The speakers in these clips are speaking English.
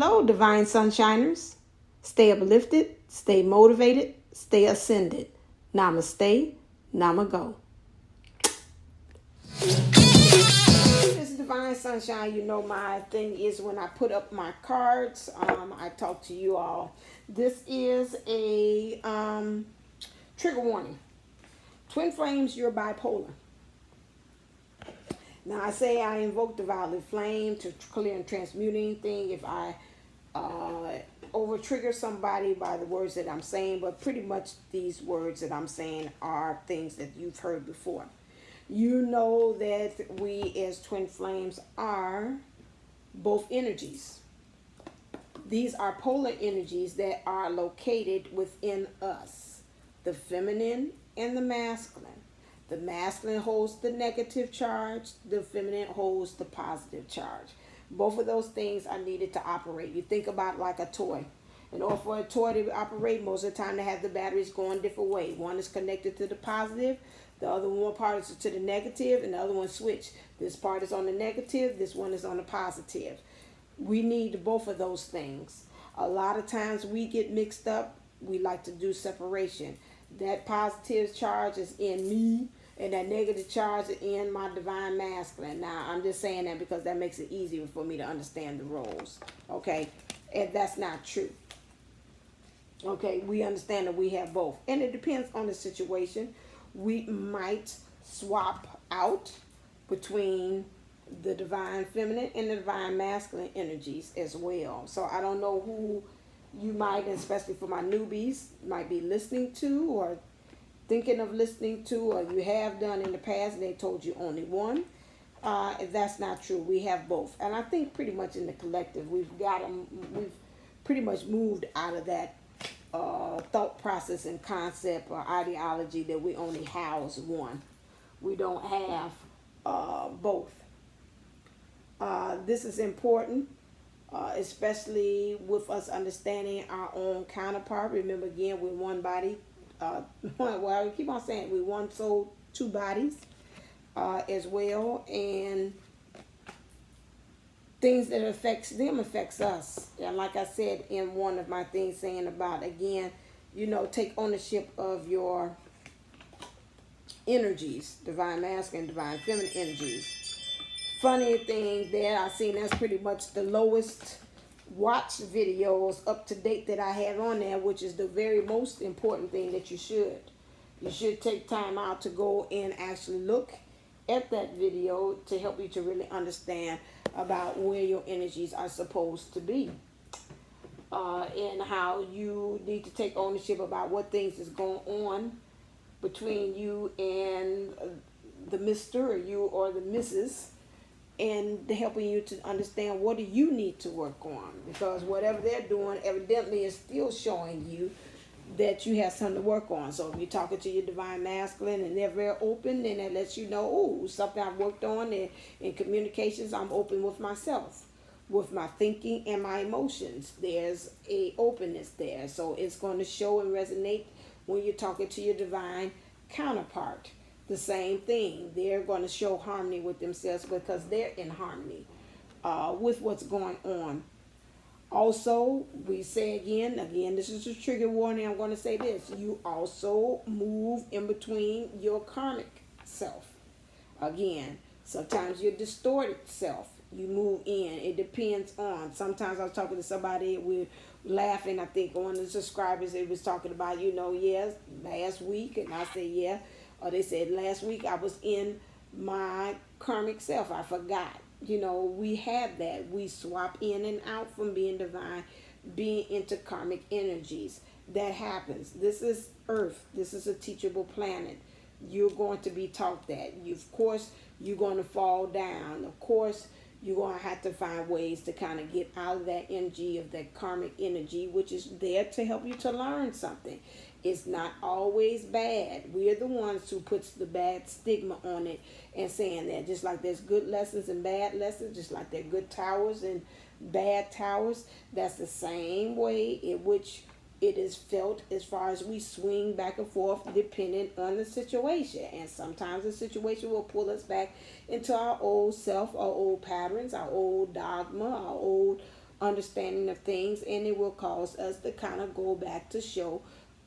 Hello, Divine Sunshiners. Stay uplifted, stay motivated, stay ascended. Namaste, Namago. This is Divine Sunshine. You know my thing is when I put up my cards, I talk to you all. This is a trigger warning. Twin flames, you're bipolar. Now I say I invoke the violet flame to clear and transmute anything if I over trigger somebody by the words that I'm saying, but pretty much these words that I'm saying are things that you've heard before. You know that we as twin flames are both energies. These are polar energies that are located within us, the feminine and the masculine. The masculine holds the negative charge, the feminine holds the positive charge. Both of those things are needed to operate. You think about like a toy. In order for a toy to operate, most of the time they have the batteries going different ways. One is connected to the positive, the other one part is to the negative, and the other one switch. This part is on the negative, this one is on the positive. We need both of those things. A lot of times we get mixed up. We like to do separation. That positive charge is in me, and that negative charge is in my divine masculine. Now, I'm just saying that because that makes it easier for me to understand the roles. Okay? And that's not true. Okay? We understand that we have both. And it depends on the situation. We might swap out between the divine feminine and the divine masculine energies as well. So I don't know who you might, especially for my newbies, might be listening to or thinking of listening to, or you have done in the past and they told you only one. If that's not true, we have both. And I think pretty much in the collective we've pretty much moved out of that thought process and concept or ideology that we only house one. We don't have both. This is important. Especially with us understanding our own counterpart. Remember, again, we're one body. Well, we keep on saying we're one soul, two bodies as well. And things that affects them affects us. And like I said in one of my things saying about, again, you know, take ownership of your energies, divine masculine, divine feminine energies. Funny thing there, I seen that's pretty much the lowest watch videos up to date that I have on there, which is the very most important thing that you should. You should take time out to go and actually look at that video to help you to really understand about where your energies are supposed to be. And how you need to take ownership about what things is going on between you and the Mr. or you or the Mrs., and helping you to understand what do you need to work on, because whatever they're doing evidently is still showing you that you have something to work on. So if you're talking to your divine masculine and they're very open, then that lets you know, oh, something I've worked on in communications. I'm open with myself, with my thinking and my emotions. There's a openness there, so it's going to show and resonate when you're talking to your divine counterpart. The same thing. They're going to show harmony with themselves because they're in harmony with what's going on. Also, we say again, this is a trigger warning. I'm going to say this. You also move in between your karmic self. Again, sometimes your distorted self. You move in. It depends on. Sometimes I was talking to somebody, we're laughing. I think one of the subscribers, they was talking about, yes, last week. And I said, yeah. Or they said, last week I was in my karmic self. I forgot. We have that. We swap in and out from being divine, being into karmic energies. That happens. This is Earth. This is a teachable planet. You're going to be taught that. Of course, you're going to fall down. Of course, you're going to have to find ways to kind of get out of that energy, of that karmic energy, which is there to help you to learn something. It's not always bad. We're the ones who puts the bad stigma on it and saying that. Just like there's good lessons and bad lessons, just like there are good towers and bad towers, that's the same way in which it is felt as far as we swing back and forth depending on the situation. And sometimes the situation will pull us back into our old self, our old patterns, our old dogma, our old understanding of things, and it will cause us to kind of go back to show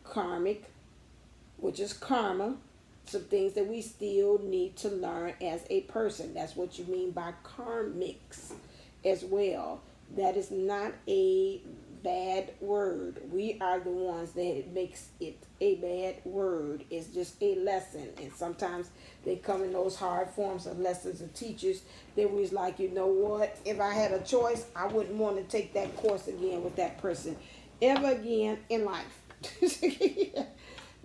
karmic, which is karma, some things that we still need to learn as a person. That's what you mean by karmics as well. That is not a bad word. We are the ones that makes it a bad word. It's just a lesson, and sometimes they come in those hard forms of lessons of teachers that was like, you know what, if I had a choice, I wouldn't want to take that course again with that person ever again in life.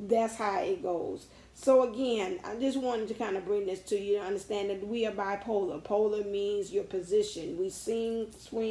That's how it goes. So again, I just wanted to kind of bring this to you to understand that we are bipolar. Polar means your position. We swing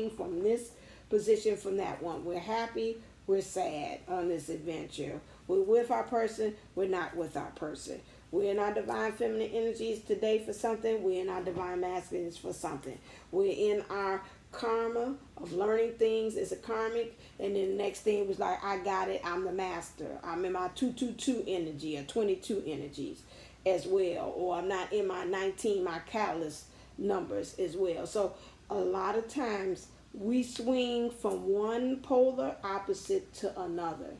from this position from that one. We're happy, we're sad on this adventure. We're with our person, we're not with our person. We're in our divine feminine energies today for something. We're in our divine masculines for something. We're in our karma of learning things as a karmic, and then the next thing was like, I got it, I'm the master. I'm in my 222 energy or 22 energies as well, or I'm not in my 19, my catalyst numbers as well. So a lot of times we swing from one polar opposite to another.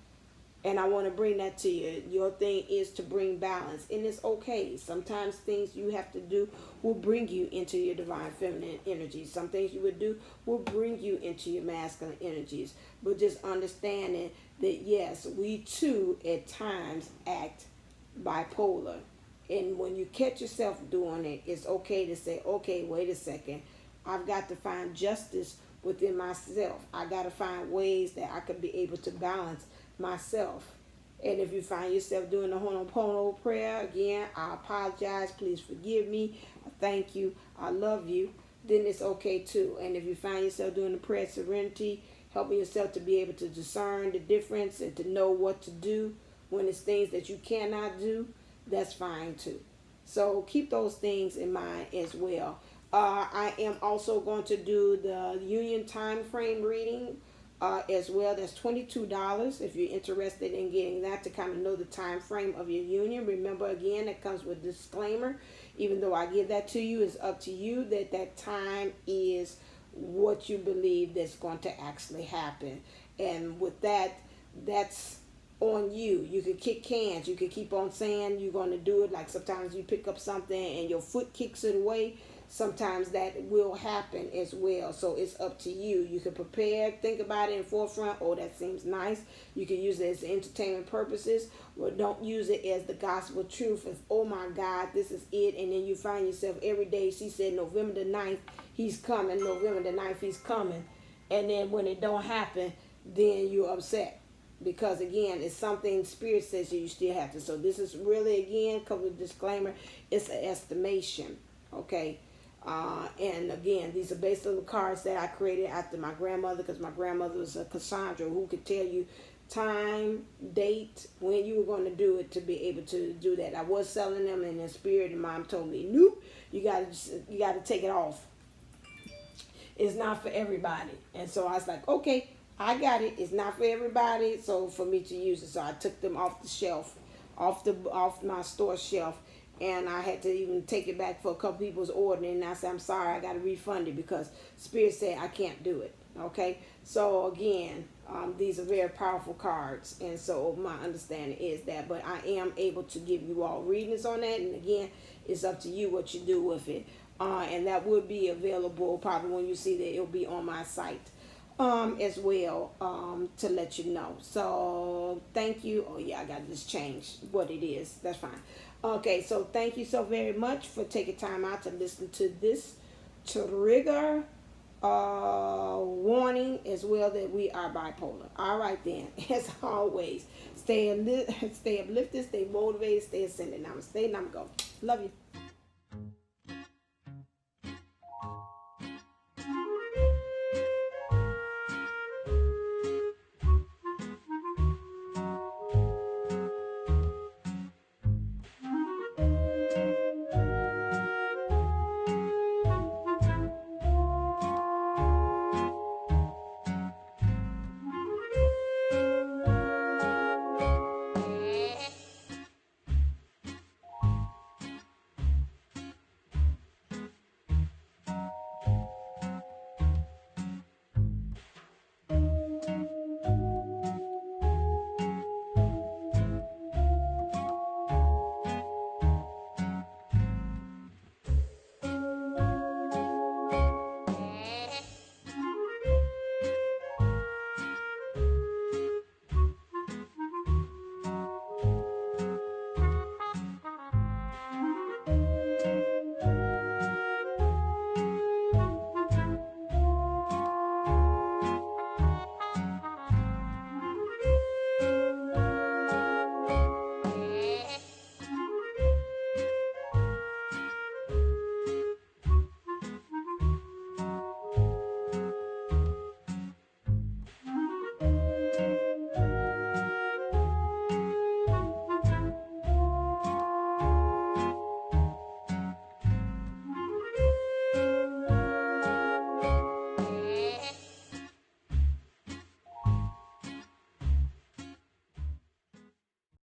And I want to bring that to you. Your thing is to bring balance. And it's okay. Sometimes things you have to do will bring you into your divine feminine energies. Some things you would do will bring you into your masculine energies. But just understanding that, yes, we too at times act bipolar. And when you catch yourself doing it, it's okay to say, okay, wait a second. I've got to find justice within myself. I got to find ways that I could be able to balance myself. And if you find yourself doing the Ho'oponopono prayer, again, I apologize, please forgive me, I thank you, I love you, then it's okay too. And if you find yourself doing the prayer of serenity, helping yourself to be able to discern the difference and to know what to do when it's things that you cannot do, that's fine too. So keep those things in mind as well. I am also going to do the union time frame reading as well. That's $22 if you're interested in getting that, to kind of know the time frame of your union. Remember, again, it comes with disclaimer. Even though I give that to you, it's up to you that time is what you believe that's going to actually happen. And with that, that's on you. You can kick cans. You can keep on saying you're going to do it. Like sometimes you pick up something and your foot kicks it away. Sometimes that will happen as well. So it's up to you. You can prepare, think about it in forefront. Oh, that seems nice. You can use it as entertainment purposes. Or don't use it as the gospel truth. As, oh my God, this is it. And then you find yourself every day. She said November the 9th, he's coming. November the 9th, he's coming. And then when it don't happen, then you're upset. Because again, it's something Spirit says you still have to. So this is really, again, cover with disclaimer, it's an estimation. Okay. And again, these are based on the cards that I created after my grandmother, because my grandmother was a Cassandra who could tell you time, date, when you were going to do it to be able to do that. I was selling them, and in Spirit and Mom told me, nope, you got to take it off. It's not for everybody. And so I was like, okay, I got it. It's not for everybody, so for me to use it. So I took them off the shelf, off my store shelf. And I had to even take it back for a couple people's ordering. And I said, I'm sorry, I got to refund it because Spirit said I can't do it. Okay? So again, these are very powerful cards. And so my understanding is that. But I am able to give you all readings on that. And again, it's up to you what you do with it. And that will be available probably when you see that it'll be on my site as well, to let you know. So thank you. Oh yeah, I got to just change what it is. That's fine. Okay, so thank you so very much for taking time out to listen to this trigger warning as well, that we are bipolar. All right then, as always, stay uplifted, stay motivated, stay ascending. Namaste, Namago. Love you.